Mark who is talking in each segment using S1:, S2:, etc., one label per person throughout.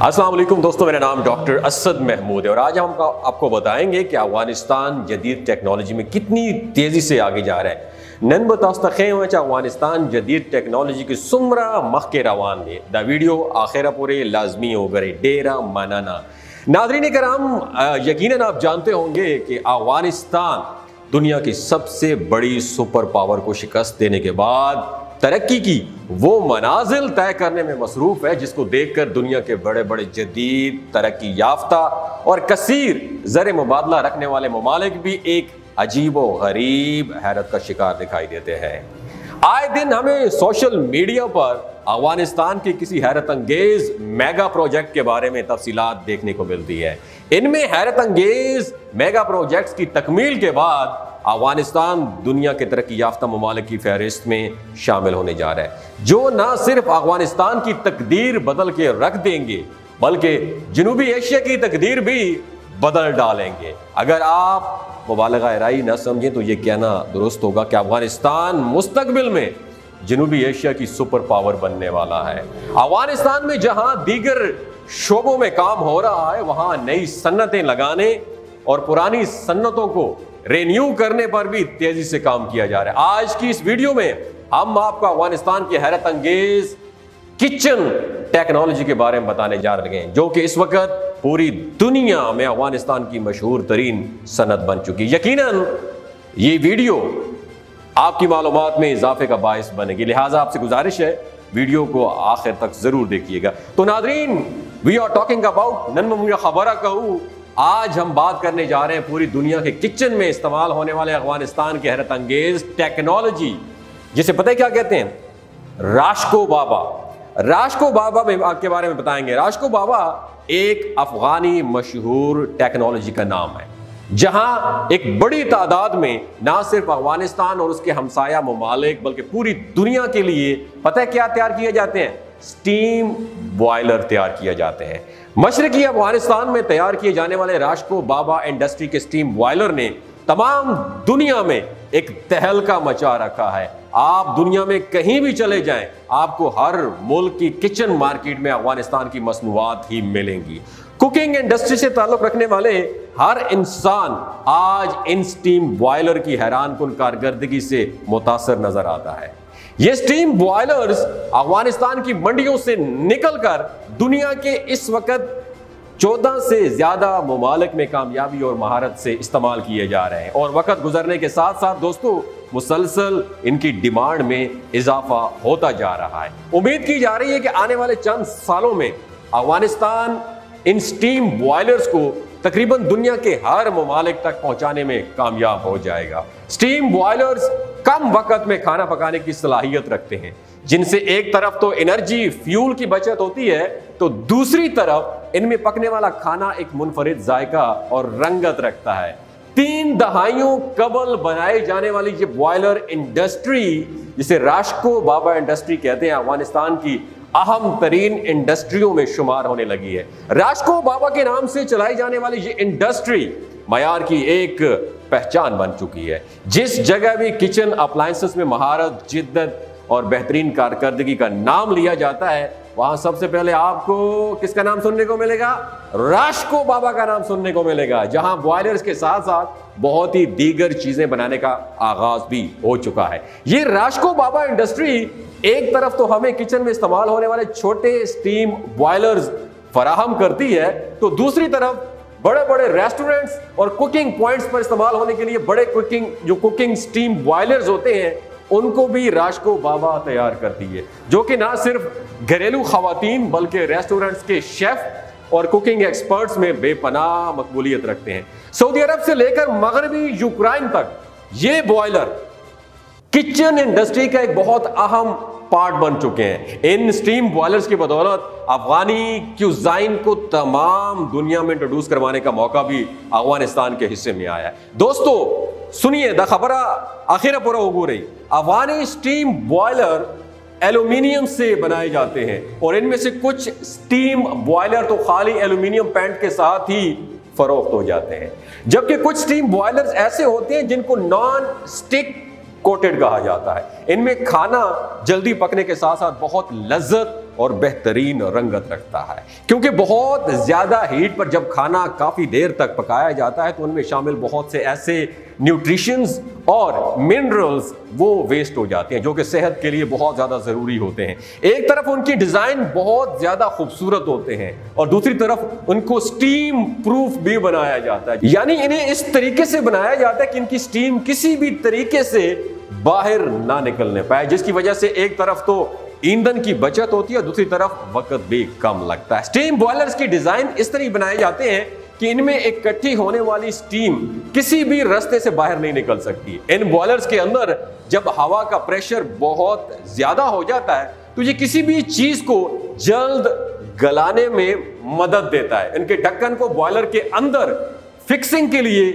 S1: अस्सलाम वालेकुम दोस्तों, मेरा नाम डॉक्टर असद महमूद है और आज हम आपको बताएंगे कि अफगानिस्तान जदीद टेक्नोलॉजी में कितनी तेज़ी से आगे जा रहा है। नन बतास्तें अफगानिस्तान जदीद टेक्नोलॉजी की सुमरा मख के रवान दे द वीडियो आखिर पूरे लाजमी हो गए डेरा मनाना। नाज़रीन कराम, यकीनन आप जानते होंगे कि अफगानिस्तान दुनिया की सबसे बड़ी सुपर पावर को शिकस्त देने के बाद तरक्की की वो मनाजिल तय करने में मसरूफ है जिसको देखकर दुनिया के बड़े बड़े जदीद तरक्की याफ्ता और कसीर ज़र मुबादला रखने वाले ममालिक भी एक अजीब व गरीब हैरत का शिकार दिखाई देते हैं। आए दिन हमें सोशल मीडिया पर अफगानिस्तान के किसी हैरत अंगेज मेगा प्रोजेक्ट के बारे में तफसीलात देखने को मिलती है। इनमें हैरत अंगेज मेगा प्रोजेक्ट्स की तकमील के बाद अफगानिस्तान दुनिया के तरक्की याफ्ता ममालिक की फहरिस्त में शामिल होने जा रहा है, जो न सिर्फ अफगानिस्तान की तकदीर बदल के रख देंगे बल्कि जनूबी एशिया की तकदीर भी बदल डालेंगे। अगर आप मुबालगा राई न समझें तो ये कहना दुरुस्त होगा कि अफगानिस्तान मुस्तकबिल में जनूबी एशिया की सुपर पावर बनने वाला है। अफगानिस्तान में जहां दीगर शोबों में काम हो रहा है, वहां नई सन्नतें लगाने और पुरानी सन्नतों को रिन्यू करने पर भी तेजी से काम किया जा रहा है। आज की इस वीडियो में हम आपको अफगानिस्तान की हैरत अंगेज किचन टेक्नोलॉजी के बारे में बताने जा रहे हैं, जो कि इस वक्त पूरी दुनिया में अफगानिस्तान की मशहूर तरीन सनत बन चुकी है। यकीनन ये वीडियो आपकी मालूमात में इजाफे का बायस बनेगी, लिहाजा आपसे गुजारिश है वीडियो को आखिर तक जरूर देखिएगा। तो नादरीन, we are talking about none खबरा कहूँ। आज हम बात करने जा रहे हैं पूरी दुनिया के किचन में इस्तेमाल होने वाले अफगानिस्तान की हैरत अंगेज टेक्नोलॉजी, जिसे पता है क्या कहते हैं? राशको बाबा। राशको बाबा के बारे में बताएंगे। राशको बाबा एक अफगानी मशहूर टेक्नोलॉजी का नाम है, जहां एक बड़ी तादाद में ना सिर्फ अफगानिस्तान और उसके हमसाया ममालिक बल्कि पूरी दुनिया के लिए पता है क्या तैयार किए जाते हैं? स्टीम बॉयलर तैयार किए जाते हैं। मशरकी अफगानिस्तान में तैयार किए जाने वाले राशको बाबा इंडस्ट्री के स्टीम बॉयलर ने तमाम दुनिया में एक तहलका मचा रखा है। आप दुनिया में कहीं भी चले जाएं, आपको हर मुल्क की किचन मार्केट में अफगानिस्तान की मसनूआत ही मिलेंगी। कुकिंग इंडस्ट्री से ताल्लुक रखने वाले हर इंसान आज इन स्टीम बॉयलर की हैरानकुन कारकर्दगी से मुतासर नजर आता है। ये स्टीम बॉयलर्स अफगानिस्तान की मंडियों से निकलकर दुनिया के इस वक्त 14 से ज्यादा ममालिक में कामयाबी और महारत से इस्तेमाल किए जा रहे हैं और वक्त गुजरने के साथ साथ दोस्तों मुसलसल इनकी डिमांड में इजाफा होता जा रहा है। उम्मीद की जा रही है कि आने वाले चंद सालों में अफगानिस्तान इन स्टीम बॉयलर्स को तकरीबन दुनिया के हर ममालिक तक पहुंचाने में कामयाब हो जाएगा। स्टीम बॉयलर्स कम वक्त में खाना पकाने की सलाहियत रखते हैं, जिनसे एक तरफ तो एनर्जी फ्यूल की बचत होती है तो दूसरी तरफ इनमें पकने वाला खाना एक मुनफरिद जायका और रंगत रखता है। 3 दहाइयों कबल बनाए जाने वाली ये बॉयलर इंडस्ट्री, जिसे राशको बाबा इंडस्ट्री कहते हैं, अफगानिस्तान की अहम तरीन इंडस्ट्रियों में शुमार होने लगी है। राशको बाबा के नाम से चलाई जाने वाली ये इंडस्ट्री मयार की एक पहचान बन चुकी है। जिस जगह भी किचन अप्लायंसेस में महारत, जिद्दत और बेहतरीन कारकर्दगी का नाम लिया जाता है, वहां सबसे पहले आपको किसका नाम सुनने को मिलेगा? राशको बाबा का नाम सुनने को मिलेगा, जहां बॉयलर्स के साथ साथ बहुत ही दीगर चीजें बनाने का आगाज भी हो चुका है। ये राशको बाबा इंडस्ट्री एक तरफ तो हमें किचन में इस्तेमाल होने वाले छोटे स्टीम बॉयलर्स फराहम करती है, तो दूसरी तरफ बड़े बड़े रेस्टोरेंट्स और कुकिंग पॉइंट्स पर इस्तेमाल होने के लिए बड़े कुकिंग स्टीम बॉयलर्स होते हैं, उनको भी राशको बाबा तैयार करती है, जो कि ना सिर्फ घरेलू खवातीन बल्कि रेस्टोरेंट्स के शेफ और कुकिंग एक्सपर्ट्स में बेपनाह मकबूलियत रखते हैं। सऊदी अरब से लेकर मगरबी यूक्रेन तक ये बॉयलर किचन इंडस्ट्री का एक बहुत अहम पार्ट बन चुके हैं। इन स्टीम बॉयलर्स की बदौलत अफगानी क्यूजाइन को तमाम दुनिया में इंट्रोड्यूस करवाने का मौका भी अफगानिस्तान के हिस्से में आया है। दोस्तों सुनिए, द खबरा आखिर पूरा हो रही। अफगानी स्टीम बॉयलर एल्यूमिनियम से बनाए जाते हैं और इनमें से कुछ स्टीम बॉयलर तो खाली एल्यूमिनियम पैंट के साथ ही फरोख्त हो जाते हैं, जबकि कुछ स्टीम बॉयलर्स ऐसे होते हैं जिनको नॉन स्टिक कोटेड कहा जाता है। इनमें खाना जल्दी पकने के साथ साथ बहुत लज्जत और बेहतरीन रंगत रखता है। क्योंकि बहुत ज़्यादा हीट पर जब खाना काफ़ी देर तक पकाया जाता है तो उनमें शामिल बहुत से ऐसे न्यूट्रिशंस और मिनरल्स वो वेस्ट हो जाते हैं जो कि सेहत के लिए बहुत ज़्यादा ज़रूरी होते हैं। एक तरफ उनकी डिज़ाइन बहुत ज़्यादा खूबसूरत होते हैं और दूसरी तरफ उनको स्टीम प्रूफ भी बनाया जाता है, यानी इन्हें इस तरीके से बनाया जाता है कि इनकी स्टीम किसी भी तरीके से बाहर ना निकलने पाए, जिसकी वजह से एक तरफ तो ईंधन की बचत होती है और दूसरी तरफ वक्त भी कम लगता है। स्टीम बॉयलर्स की डिजाइन इस तरह बनाए जाते हैं कि इनमें इकट्ठी होने वाली स्टीम किसी भी रास्ते से बाहर नहीं निकल सकती। इन बॉयलर्स के अंदर जब हवा का प्रेशर बहुत ज्यादा हो जाता है तो ये किसी भी चीज को जल्द गलाने में मदद देता है। इनके ढक्कन को बॉयलर के अंदर फिक्सिंग के लिए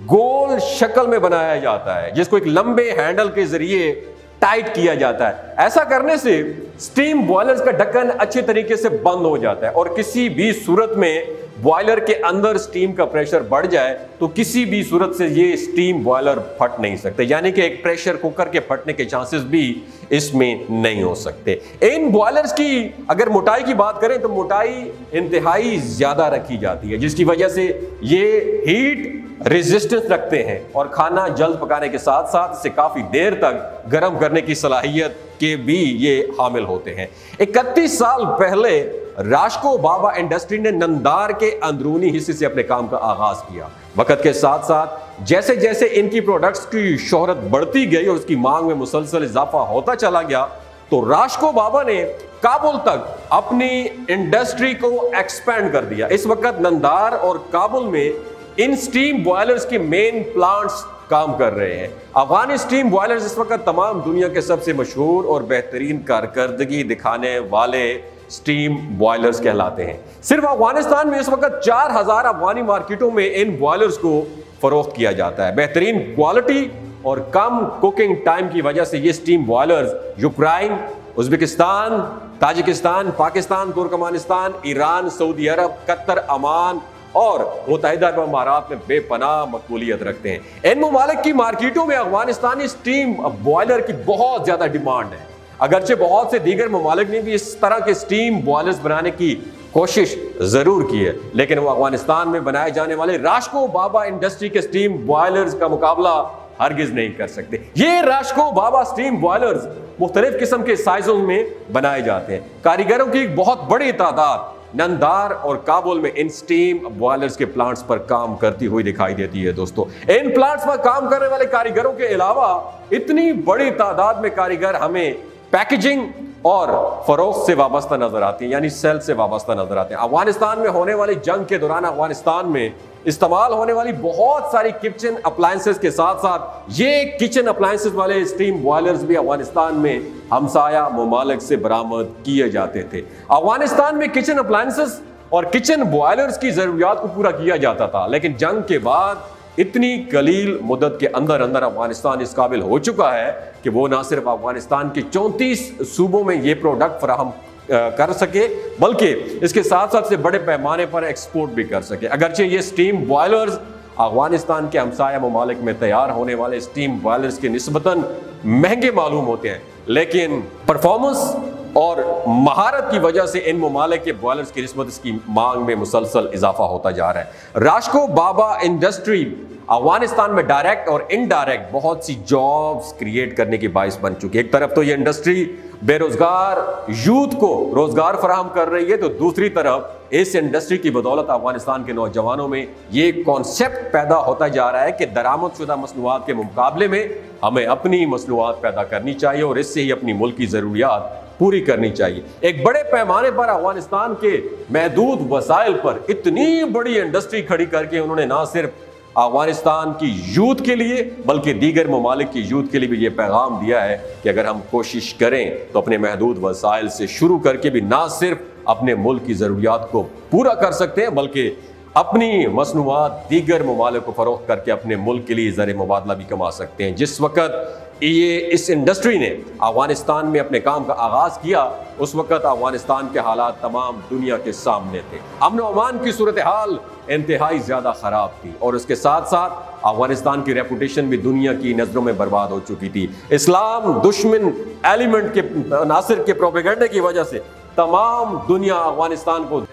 S1: गोल शक्ल में बनाया जाता है, जिसको एक लंबे हैंडल के जरिए टाइट किया जाता है। ऐसा करने से स्टीम बॉयलर्स का ढक्कन अच्छे तरीके से बंद हो जाता है और किसी भी सूरत में बॉयलर के अंदर स्टीम का प्रेशर बढ़ जाए तो किसी भी सूरत से ये स्टीम बॉयलर फट नहीं सकते, यानी कि एक प्रेशर कुकर के फटने के चांसेस भी इसमें नहीं हो सकते। इन बॉयलर्स की अगर मोटाई की बात करें तो मोटाई इंतहाई ज्यादा रखी जाती है, जिसकी वजह से ये हीट रेजिस्टेंस रखते हैं और खाना जल्द पकाने के साथ साथ इसे काफी देर तक गर्म करने की सलाहियत के भी ये हामिल होते हैं। 31 साल पहले राशको बाबा इंडस्ट्री ने नंदार के अंदरूनी हिस्से से अपने काम का आगाज किया। वक्त के साथ साथ जैसे जैसे इनकी प्रोडक्ट्स की शोहरत बढ़ती गई और उसकी मांग में मुसलसल इजाफा होता चला गया तो राशको बाबा ने काबुल तक अपनी इंडस्ट्री को एक्सपेंड कर दिया। इस वक्त नंदार और काबुल में इन स्टीम बॉयलर्स के मेन प्लांट्स काम कर रहे हैं। अफगानी स्टीम बॉयलर्स इस वक्त तमाम दुनिया के सबसे मशहूर और बेहतरीन कारकर्दगी दिखाने वाले स्टीम बॉयलर्स कहलाते हैं। सिर्फ अफगानिस्तान में इस वक्त 4000 अफगानी मार्केटों में इन बॉयलर्स को फरोख्त किया जाता है। बेहतरीन क्वालिटी और कम कुकिंग टाइम की वजह से ये steam boilers Ukraine, Uzbekistan, Tajikistan, Pakistan, Turkmenistan, Iran, Saudi Arab, Qatar, Oman और मुत्तहिदा अरब अमारात में बेपनाह मकबूलियत रखते हैं। इन ममालिक की मार्केटों में अफगानिस्तानी स्टीम बॉयलर की बहुत ज्यादा डिमांड है। अगरचे बहुत से दीगर ममालिक ने भी इस तरह के स्टीम बॉयलर्स बनाने की कोशिश जरूर की है, लेकिन वो अफगानिस्तान में बनाए जाने वाले राशको बाबा इंडस्ट्री के स्टीम बॉयलर्स का मुकाबला हरगिज नहीं कर सकते। ये राशको बाबा स्टीम बॉयलर्स मुख्तलिफ किस्म के साइजों में बनाए जाते हैं। कारीगरों की एक बहुत बड़ी तादाद नंदार और काबुल में इन स्टीम बॉयलर्स के प्लांट्स पर काम करती हुई दिखाई देती है। दोस्तों, इन प्लांट्स पर काम करने वाले कारीगरों के अलावा इतनी बड़ी तादाद में कारीगर हमें पैकेजिंग और फरोख्त से वाबस्ता नजर आती हैं, यानी सेल से वाबस्ता नजर आते हैं। अफगानिस्तान में होने वाली जंग के दौरान अफगानिस्तान में इस्तेमाल होने वाली बहुत सारी किचन अप्लायंसेस के साथ साथ ये किचन अप्लायंसेस वाले स्टीम बॉयलर्स भी अफगानिस्तान में हमसाया ममालिक से बरामद किए जाते थे। अफगानिस्तान में किचन अप्लायंसेस और किचन बॉयलर्स की जरूरियात को पूरा किया जाता था, लेकिन जंग के बाद इतनी कलील मुद्दत के अंदर अंदर अफगानिस्तान इस काबिल हो चुका है कि वो ना सिर्फ अफगानिस्तान के 34 सूबों में ये प्रोडक्ट फराहम कर सके, बल्कि इसके साथ साथ से बड़े पैमाने पर एक्सपोर्ट भी कर सके। अगरचे ये स्टीम बॉयलर्स अफगानिस्तान के हमसाया ममालिक में तैयार होने वाले स्टीम बॉयलर्स के निस्बतन महंगे मालूम होते हैं, लेकिन परफॉर्मेंस और महारत की वजह से इन ममालिक के बॉयलर्स की निस्बत इसकी मांग में मुसलसल इजाफा होता जा रहा है। राशको बाबा इंडस्ट्री अफगानिस्तान में डायरेक्ट और इनडायरेक्ट बहुत सी जॉब्स क्रिएट करने की बाइस बन चुकी है। एक तरफ तो ये इंडस्ट्री बेरोजगार यूथ को रोजगार फराहम कर रही है, तो दूसरी तरफ इस इंडस्ट्री की बदौलत अफगानिस्तान के नौजवानों में ये कॉन्सेप्ट पैदा होता जा रहा है कि दरामदशुदा मसनूआत के मुकाबले में हमें अपनी मसनूआत पैदा करनी चाहिए और इससे ही अपनी मुल्क की जरूरियात पूरी करनी चाहिए। एक बड़े पैमाने पर अफगानिस्तान के महदूद वसाइल पर इतनी बड़ी इंडस्ट्री खड़ी करके उन्होंने ना सिर्फ अफगानिस्तान की यूथ के लिए बल्कि दीगर ममालिक की यूथ के लिए भी ये पैगाम दिया है कि अगर हम कोशिश करें तो अपने महदूद वसाइल से शुरू करके भी ना सिर्फ अपने मुल्क की ज़रूरियात को पूरा कर सकते हैं बल्कि अपनी मसनूआत दीगर ममालिक को फरोख्त करके अपने मुल्क के लिए ज़र मुबादला भी कमा सकते हैं। जिस वक्त ये इस इंडस्ट्री ने अफगानिस्तान में अपने काम का आगाज़ किया उस वक्त अफगानिस्तान के हालात तमाम दुनिया के सामने थे। अमन व अमान की सूरत हाल इंतहाई ज़्यादा ख़राब थी और उसके साथ साथ अफगानिस्तान की रेपुटेशन भी दुनिया की नज़रों में बर्बाद हो चुकी थी। इस्लाम दुश्मन एलिमेंट के नासिर के प्रोपेगेंडे की वजह से तमाम दुनिया अफगानिस्तान को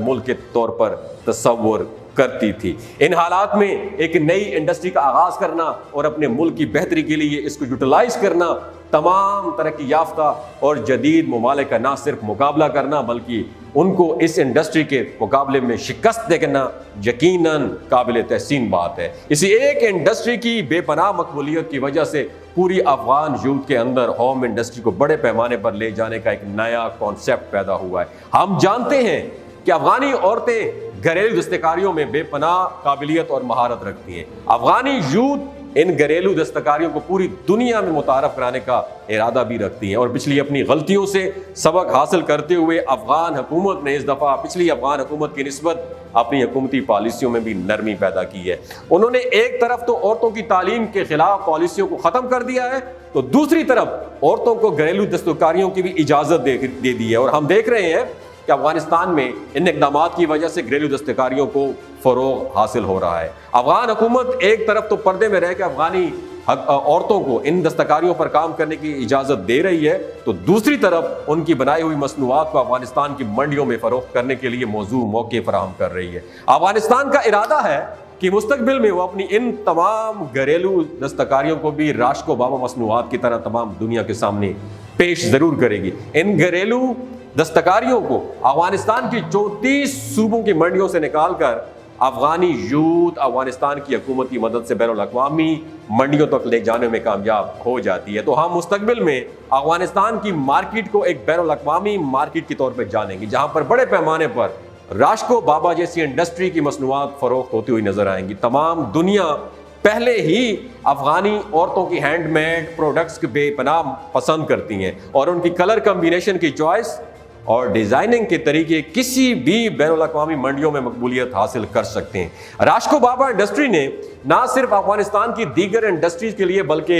S1: मुल्क के तौर पर तस्वुर करती थी। इन हालात में एक नई इंडस्ट्री का आगाज करना और अपने मुल्क की बेहतरी के लिए इसको यूटिलाइज करना, तमाम तरक्की याफ्ता और जदीद ममालिक का ना सिर्फ मुकाबला करना बल्कि उनको इस इंडस्ट्री के मुकाबले में शिकस्त देना यकीनन काबिल तहसीन बात है। इसी एक इंडस्ट्री की बेपनाह मकबूलियत की वजह से पूरी अफगान यूथ के अंदर होम इंडस्ट्री को बड़े पैमाने पर ले जाने का एक नया कॉन्सेप्ट पैदा हुआ है। हम जानते हैं कि अफगानी औरतें घरेलू दस्तकारियों में बेपनाह काबिलियत और महारत रखती हैं। अफगानी यूथ इन घरेलू दस्तकारियों को पूरी दुनिया में मुतारफ कराने का इरादा भी रखती हैं और पिछली अपनी गलतियों से सबक हासिल करते हुए अफगान हुकूमत ने इस दफ़ा पिछली अफगान हुकूमत की निस्बत अपनी हुकूमती पॉलिसियों में भी नरमी पैदा की है। उन्होंने एक तरफ तो औरतों की तालीम के खिलाफ पॉलिसियों को ख़त्म कर दिया है, तो दूसरी तरफ औरतों को घरेलू दस्तकारियों की भी इजाज़त दे दी है। और हम देख रहे हैं कि अफगानिस्तान में इन इक़दामात की वजह से घरेलू दस्तकारियों को फ़रोग़ हासिल हो रहा है। अफगान हुकूमत एक तरफ तो पर्दे में रह के अफगानी औरतों को इन दस्तकारियों पर काम करने की इजाज़त दे रही है, तो दूसरी तरफ उनकी बनाई हुई मसनूआत को अफगानिस्तान की मंडियों में फ़रोख्त करने के लिए मौजूद मौके फराहम कर रही है। अफगानिस्तान का इरादा है कि मुस्तकबिल में वो अपनी इन तमाम घरेलू दस्तकारियों को भी राशको बाबा मसनूआत की तरह तमाम दुनिया के सामने पेश ज़रूर करेगी। इन घरेलू दस्तकारियों को अफगानिस्तान की 34 सूबों की मंडियों से निकालकर अफगानी यूथ अफगानिस्तान की हुकूमत की मदद से बैनुल अक़वामी मंडियों तक ले जाने में कामयाब हो जाती है। तो हम मुस्तकबिल में अफगानिस्तान की मार्केट को एक बैनुल अक़वामी मार्केट के तौर पर जानेंगे, जहाँ पर बड़े पैमाने पर राशको बाबा जैसी इंडस्ट्री की मसनूआत फरोख्त होती हुई नजर आएंगी। तमाम दुनिया पहले ही अफगानी औरतों की हैंडमेड प्रोडक्ट्स के बेपनाह पसंद करती हैं और उनकी कलर कम्बिनेशन की चॉइस और डिज़ाइनिंग के तरीके किसी भी बैनुल अक़वामी मंडियों में मकबूलियत हासिल कर सकते हैं। राशको बाबा इंडस्ट्री ने ना सिर्फ अफगानिस्तान की दीगर इंडस्ट्रीज के लिए बल्कि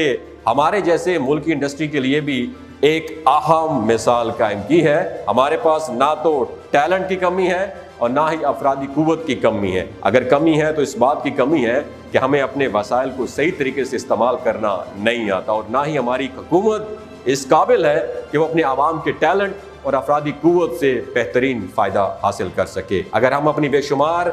S1: हमारे जैसे मुल्क की इंडस्ट्री के लिए भी एक अहम मिसाल कायम की है। हमारे पास ना तो टैलेंट की कमी है और ना ही अफरादी कुव्वत की कमी है। अगर कमी है तो इस बात की कमी है कि हमें अपने वसाइल को सही तरीके से इस्तेमाल करना नहीं आता और ना ही हमारी हुकूमत इस काबिल है कि वो अपने आवाम के टैलेंट और अफरादी कुव्वत से बेहतरीन फ़ायदा हासिल कर सके। अगर हम अपनी बेशुमार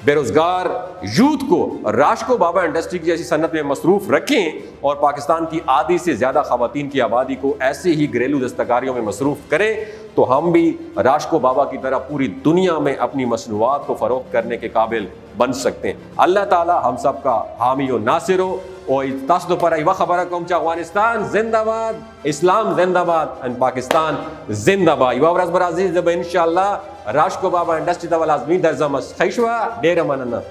S1: बेरोज़गार यूथ को राशको बाबा इंडस्ट्री की जैसी सन्नत में मसरूफ़ रखें और पाकिस्तान की आधी से ज़्यादा ख़वातीन की आबादी को ऐसे ही घरेलू दस्तकारियों में मसरूफ़ करें, तो हम भी राशको बाबा की तरह पूरी दुनिया में अपनी मसनूआत को फ़रोख्त करने के काबिल बन सकते हैं। अल्लाह ताला हम सब का हामी और नासिर हो। और तासदो पर आई खबर अफगानिस्तान जिंदाबाद, इस्लाम जिंदाबाद एंड पाकिस्तान जिंदाबाद। युवा बराजीज इंशाअल्लाह राशको बाबा इंडस्ट्री दवाल आजमी दर्जा मस खैशवा डेरा मनना।